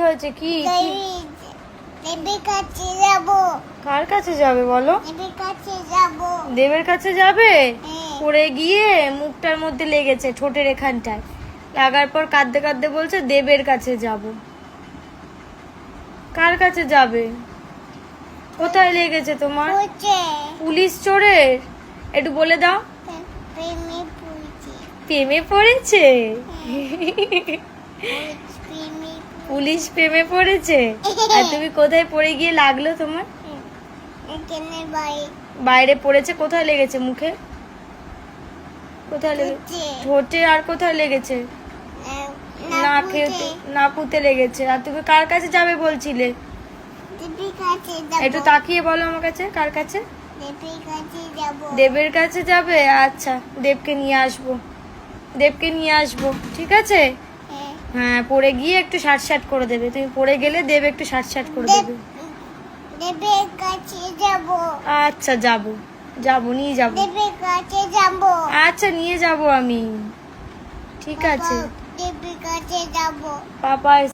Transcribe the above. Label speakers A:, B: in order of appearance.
A: হয়েছে? কি
B: দেবের কাছে যাব।
A: কার কাছে যাবে বলো?
B: দেবের কাছে যাব।
A: দেবের কাছে যাবে?
B: হ্যাঁ।
A: পড়ে গিয়ে মুখটার মধ্যে লেগেছে, ঠোঁটের এখানটায় লাগার পর কাঁদতে কাঁদতে বলছে দেবের কাছে যাব। কার কাছে যাবে? কোথায় লেগেছে তোমার?
B: পড়ছে।
A: পুলিশ চোরের? একটু বলে দাও।
B: প্রেমে পড়ছে।
A: প্রেমে পড়েছে?
B: প্রেমে
A: পুলিশ প্রেমে পড়েছে? আর তুমি কোথায় পড়ে গিয়ে লাগলো তোমার?
B: এখানে বাড়ি
A: বাইরে পড়েছে। কোথায় লেগেছে? মুখে? কোথায় লেগেছে?
B: পড়ছে।
A: ঠোঁটে। আর কোথায় লেগেছে? নাকুতে লেগেছে। আর তুমি কার কাছে যাবে বলছিলে?
B: দেবের কাছে যাব।
A: একটু তাকিয়ে বলো আমার কাছে। কার কাছে?
B: দেবের কাছে যাব।
A: দেবের কাছে যাবে? আচ্ছা, দেবকে নিয়ে আসবো। দেবকে নিয়ে আসবো, ঠিক আছে?
B: হ্যাঁ।
A: হ্যাঁ, পড়ে গিয়ে একটু সাট করে দেবে। তুমি পড়ে গেলে দেব একটু সাট করে দেবে।
B: দেবের কাছে যাব।
A: আচ্ছা, যাবো নিয়ে যাবো।
B: দেবের কাছে যাব।
A: আচ্ছা, নিয়ে যাবো আমি, ঠিক আছে?
B: দেবের কাছে যাব।
A: পাপা